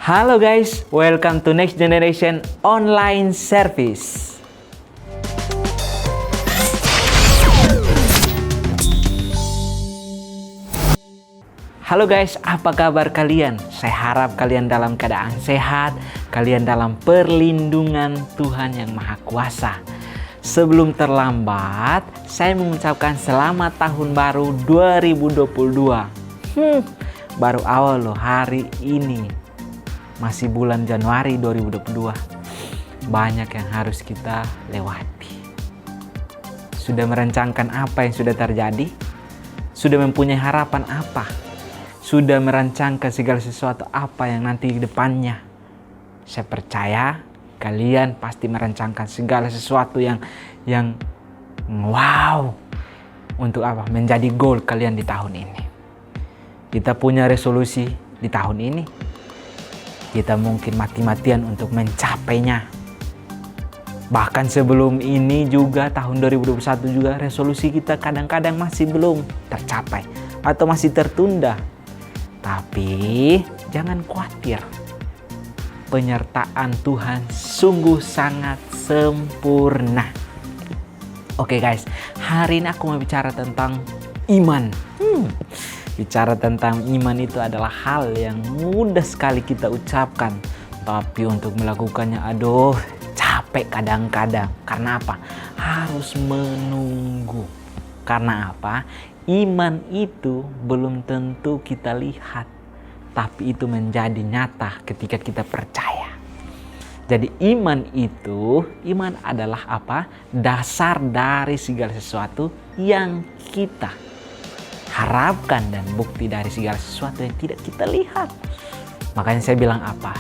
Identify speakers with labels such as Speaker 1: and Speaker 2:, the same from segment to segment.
Speaker 1: Halo guys, welcome to Next Generation Online Service. Halo guys, apa kabar kalian? Saya harap kalian dalam keadaan sehat, kalian dalam perlindungan Tuhan yang Maha Kuasa. Sebelum terlambat, saya mengucapkan selamat tahun baru 2022. Baru awal loh hari ini. Masih bulan Januari 2022. Banyak yang harus kita lewati. Sudah merencanakan apa yang sudah terjadi? Sudah mempunyai harapan apa? Sudah merancangkan segala sesuatu apa yang nanti di depannya? Saya percaya kalian pasti merancangkan segala sesuatu yang wow. Untuk apa? Menjadi goal kalian di tahun ini. Kita punya resolusi di tahun ini. Kita mungkin mati-matian untuk mencapainya. Bahkan sebelum ini juga tahun 2021 juga resolusi kita kadang-kadang masih belum tercapai atau masih tertunda. Tapi jangan khawatir. Penyertaan Tuhan sungguh sangat sempurna. Oke guys, hari ini aku mau bicara tentang iman. Bicara tentang iman itu adalah hal yang mudah sekali kita ucapkan. Tapi untuk melakukannya, capek kadang-kadang. Karena apa? Harus menunggu. Karena apa? Iman itu belum tentu kita lihat. Tapi itu menjadi nyata ketika kita percaya. Jadi iman adalah apa? Dasar dari segala sesuatu yang kita harapkan dan bukti dari segala sesuatu yang tidak kita lihat. Makanya saya bilang apa?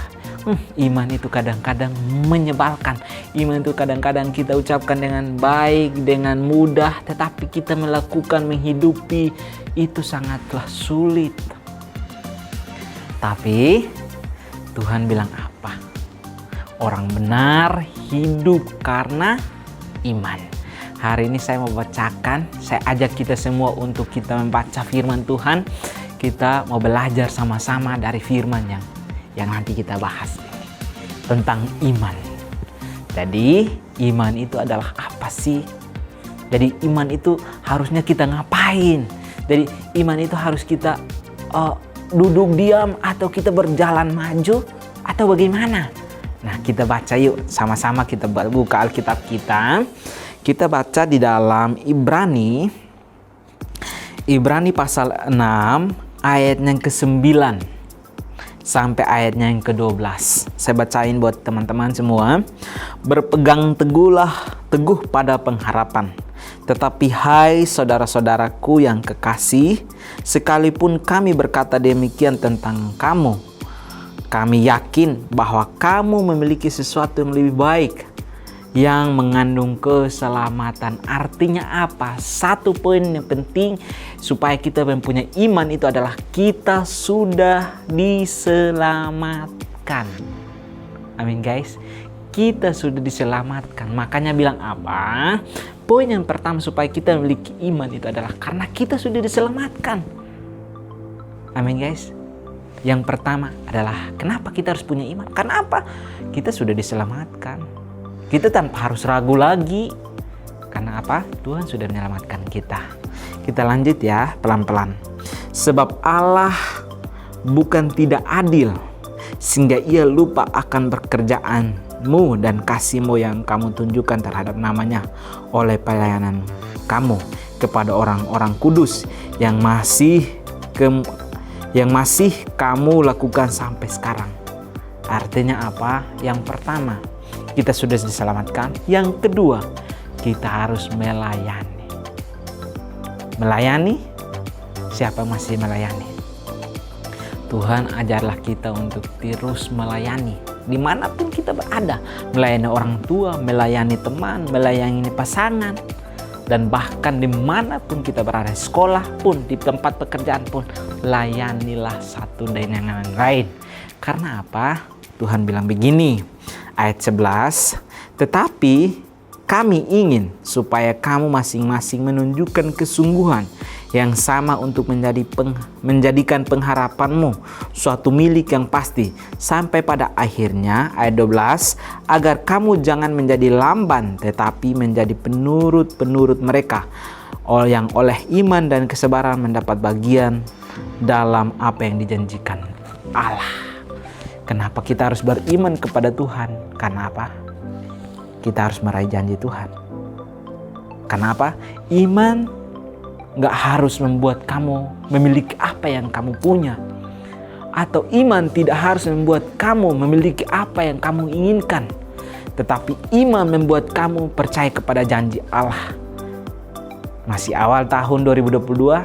Speaker 1: Iman itu kadang-kadang menyebalkan. Iman itu kadang-kadang kita ucapkan dengan baik, dengan mudah. Tetapi kita melakukan, menghidupi itu sangatlah sulit. Tapi Tuhan bilang apa? Orang benar hidup karena iman. Hari ini saya mau bacakan, saya ajak kita semua untuk kita membaca firman Tuhan. Kita mau belajar sama-sama dari firman yang nanti kita bahas tentang iman. Jadi iman itu adalah apa sih? Jadi iman itu harusnya kita ngapain? Jadi iman itu harus kita duduk diam atau kita berjalan maju atau bagaimana? Nah, kita baca yuk sama-sama, kita buka Alkitab kita. Kita baca di dalam Ibrani pasal 6 ayat yang ke-9 sampai ayatnya yang ke-12. Saya bacain buat teman-teman semua. Berpegang teguh pada pengharapan. Tetapi hai saudara-saudaraku yang kekasih, sekalipun kami berkata demikian tentang kamu, kami yakin bahwa kamu memiliki sesuatu yang lebih baik, yang mengandung keselamatan. Artinya apa? Satu poin yang penting supaya kita mempunyai iman itu adalah kita sudah diselamatkan. Amin guys. Kita sudah diselamatkan. Makanya bilang apa? Poin yang pertama supaya kita memiliki iman itu adalah karena kita sudah diselamatkan. Amin guys. Yang pertama adalah kenapa kita harus punya iman? Karena apa? Kita sudah diselamatkan. Kita tanpa harus ragu lagi. Karena apa? Tuhan sudah menyelamatkan kita. Kita lanjut ya, pelan-pelan. Sebab Allah bukan tidak adil, sehingga ia lupa akan pekerjaanmu dan kasihmu yang kamu tunjukkan terhadap namanya oleh pelayanan kamu kepada orang-orang kudus yang masih kamu lakukan sampai sekarang. Artinya apa? Yang pertama, kita sudah diselamatkan. Yang kedua, kita harus melayani. Melayani? Siapa masih melayani? Tuhan ajarlah kita untuk terus melayani. Dimanapun kita berada. Melayani orang tua, melayani teman, melayani pasangan. Dan bahkan dimanapun kita berada. Sekolah pun, di tempat pekerjaan pun. Layanilah satu dan yang lain. Karena apa? Tuhan bilang begini. Ayat 11, tetapi kami ingin supaya kamu masing-masing menunjukkan kesungguhan yang sama untuk menjadikan pengharapanmu suatu milik yang pasti sampai pada akhirnya. Ayat 12, agar kamu jangan menjadi lamban tetapi menjadi penurut-penurut mereka yang oleh iman dan kesabaran mendapat bagian dalam apa yang dijanjikan Allah. Kenapa kita harus beriman kepada Tuhan? Karena apa? Kita harus meraih janji Tuhan. Kenapa? Iman gak harus membuat kamu memiliki apa yang kamu punya. Atau iman tidak harus membuat kamu memiliki apa yang kamu inginkan. Tetapi iman membuat kamu percaya kepada janji Allah. Masih awal tahun 2022,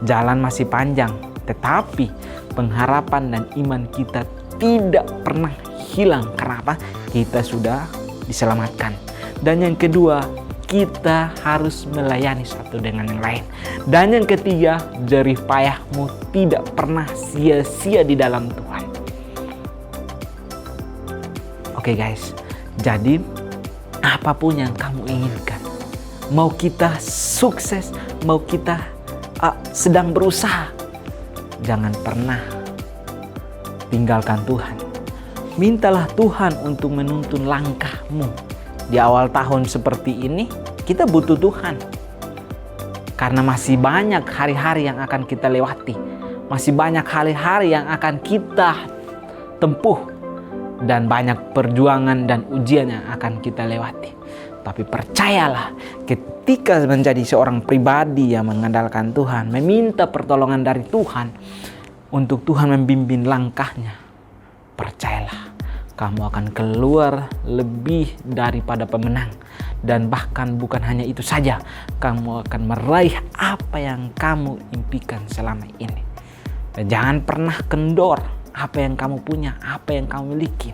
Speaker 1: jalan masih panjang. Tetapi pengharapan dan iman kita tidak pernah hilang. Kenapa? Kita sudah diselamatkan. Dan yang kedua, kita harus melayani satu dengan yang lain. Dan yang ketiga, jerih payahmu tidak pernah sia-sia di dalam Tuhan. Oke guys, jadi apapun yang kamu inginkan, mau kita sukses, mau kita sedang berusaha, jangan pernah tinggalkan Tuhan. Mintalah Tuhan untuk menuntun langkahmu. Di awal tahun seperti ini, kita butuh Tuhan. Karena masih banyak hari-hari yang akan kita lewati. Masih banyak hari-hari yang akan kita tempuh. Dan banyak perjuangan dan ujian yang akan kita lewati. Tapi percayalah, ketika menjadi seorang pribadi yang mengandalkan Tuhan, meminta pertolongan dari Tuhan, untuk Tuhan membimbing langkahnya, percayalah, kamu akan keluar lebih daripada pemenang. Dan bahkan bukan hanya itu saja, kamu akan meraih apa yang kamu impikan selama ini. Dan jangan pernah kendor apa yang kamu punya, apa yang kamu miliki.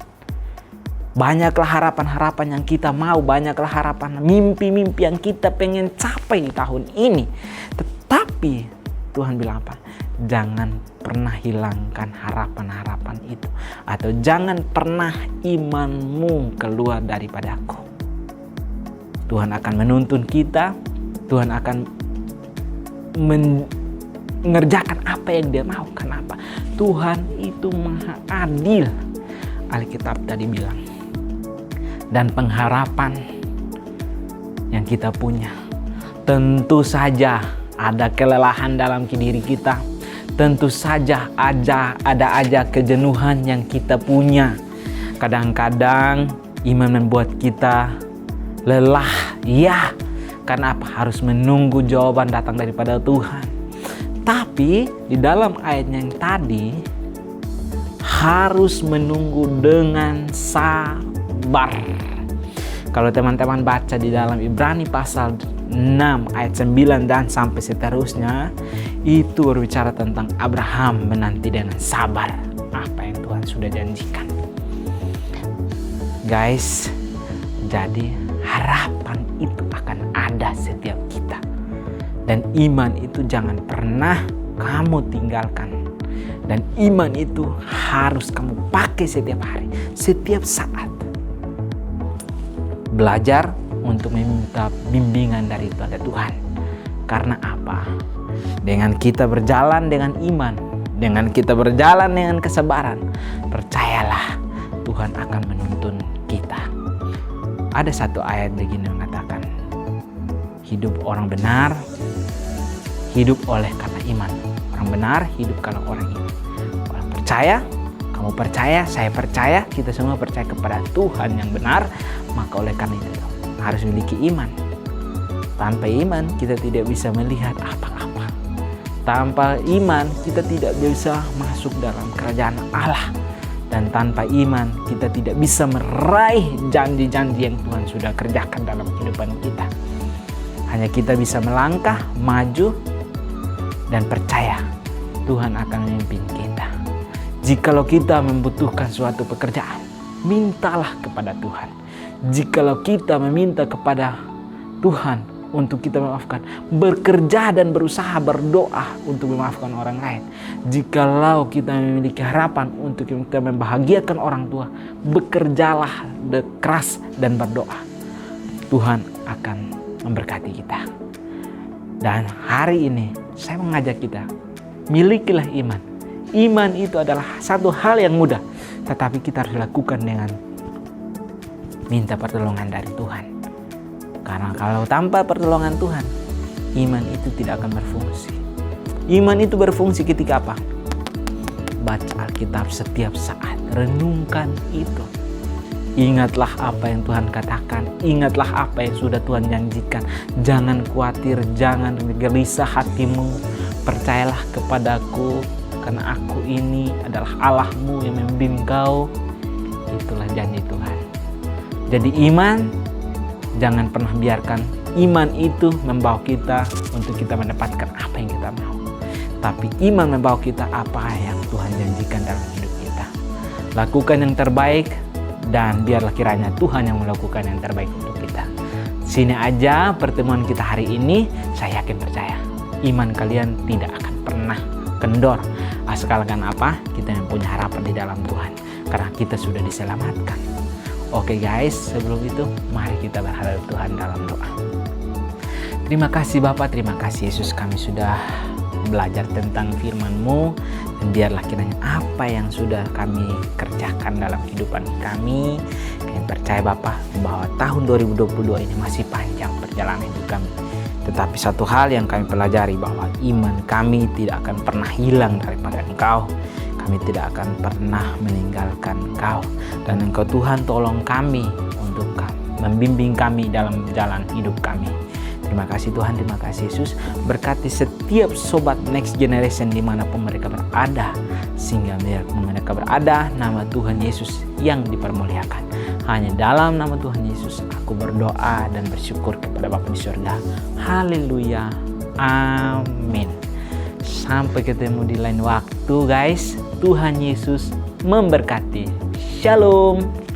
Speaker 1: Banyaklah harapan-harapan yang kita mau, banyaklah harapan, mimpi-mimpi yang kita pengen capai di tahun ini. Tetapi Tuhan bilang apa? Jangan pernah hilangkan harapan-harapan itu. Atau jangan pernah imanmu keluar daripada aku. Tuhan akan menuntun kita. Tuhan akan mengerjakan apa yang Dia mau. Kenapa? Tuhan itu maha adil. Alkitab tadi bilang. Dan pengharapan yang kita punya, tentu saja ada kelelahan dalam diri kita. Tentu saja ada aja kejenuhan yang kita punya. Kadang-kadang iman membuat kita lelah. Ya, karena apa? Harus menunggu jawaban datang daripada Tuhan. Tapi di dalam ayat yang tadi, harus menunggu dengan sabar. Kalau teman-teman baca di dalam Ibrani pasal 6 ayat 9 dan sampai seterusnya, itu berbicara tentang Abraham menanti dengan sabar apa yang Tuhan sudah janjikan. Guys, jadi harapan itu akan ada setiap kita. Dan iman itu jangan pernah kamu tinggalkan. Dan iman itu harus kamu pakai setiap hari, setiap saat. Belajar untuk meminta bimbingan dari Tuhan. Karena apa? Dengan kita berjalan dengan iman, dengan kita berjalan dengan kesabaran, percayalah Tuhan akan menuntun kita. Ada satu ayat begini mengatakan, hidup orang benar, hidup oleh karena iman. Orang benar hidup kalau orang iman. Orang percaya, kamu percaya, saya percaya, kita semua percaya kepada Tuhan yang benar. Maka oleh karena itu harus memiliki iman. Tanpa iman kita tidak bisa melihat apa-apa. Tanpa iman kita tidak bisa masuk dalam kerajaan Allah. Dan tanpa iman kita tidak bisa meraih janji-janji yang Tuhan sudah kerjakan dalam kehidupan kita. Hanya kita bisa melangkah, maju, dan percaya Tuhan akan memimpin kita. Jikalau kita membutuhkan suatu pekerjaan, mintalah kepada Tuhan. Jikalau kita meminta kepada Tuhan untuk kita memaafkan, bekerja dan berusaha berdoa untuk memaafkan orang lain. Jikalau kita memiliki harapan untuk kita membahagiakan orang tua, bekerjalah keras dan berdoa. Tuhan akan memberkati kita. Dan hari ini saya mengajak kita, milikilah iman. Iman itu adalah satu hal yang mudah, tetapi kita harus lakukan dengan minta pertolongan dari Tuhan. Karena kalau tanpa pertolongan Tuhan, iman itu tidak akan berfungsi. Iman itu berfungsi ketika apa? Baca Alkitab setiap saat, renungkan itu. Ingatlah apa yang Tuhan katakan, ingatlah apa yang sudah Tuhan janjikan. Jangan khawatir, jangan gelisah hatimu. Percayalah kepadaku, karena aku ini adalah Allahmu yang membimbing kau. Itulah janji Tuhan. Jadi iman, jangan pernah biarkan iman itu membawa kita untuk kita mendapatkan apa yang kita mau. Tapi iman membawa kita apa yang Tuhan janjikan dalam hidup kita. Lakukan yang terbaik, dan biarlah kiranya Tuhan yang melakukan yang terbaik untuk kita. Sini aja pertemuan kita hari ini. Saya yakin percaya, iman kalian tidak akan pernah kendor. Asalkan apa? Kita yang punya harapan di dalam Tuhan. Karena kita sudah diselamatkan. Oke guys, sebelum itu mari kita berharap Tuhan dalam doa. Terima kasih Bapa, terima kasih Yesus, kami sudah belajar tentang firman-Mu. Dan biarlah kiranya apa yang sudah kami kerjakan dalam kehidupan kami percaya Bapa bahwa tahun 2022 ini masih panjang perjalanan hidup kami. Tetapi satu hal yang kami pelajari, bahwa iman kami tidak akan pernah hilang daripada Engkau. Kami tidak akan pernah meninggalkan Engkau. Dan Engkau Tuhan tolong kami untuk membimbing kami dalam jalan hidup kami. Terima kasih Tuhan, terima kasih Yesus. Berkati setiap sobat Next Generation dimanapun mereka berada. Sehingga mereka berada, nama Tuhan Yesus yang dipermuliakan. Hanya dalam nama Tuhan Yesus aku berdoa dan bersyukur kepada Bapa di surga. Haleluya. Amin. Sampai ketemu di lain waktu guys. Tuhan Yesus memberkati. Shalom.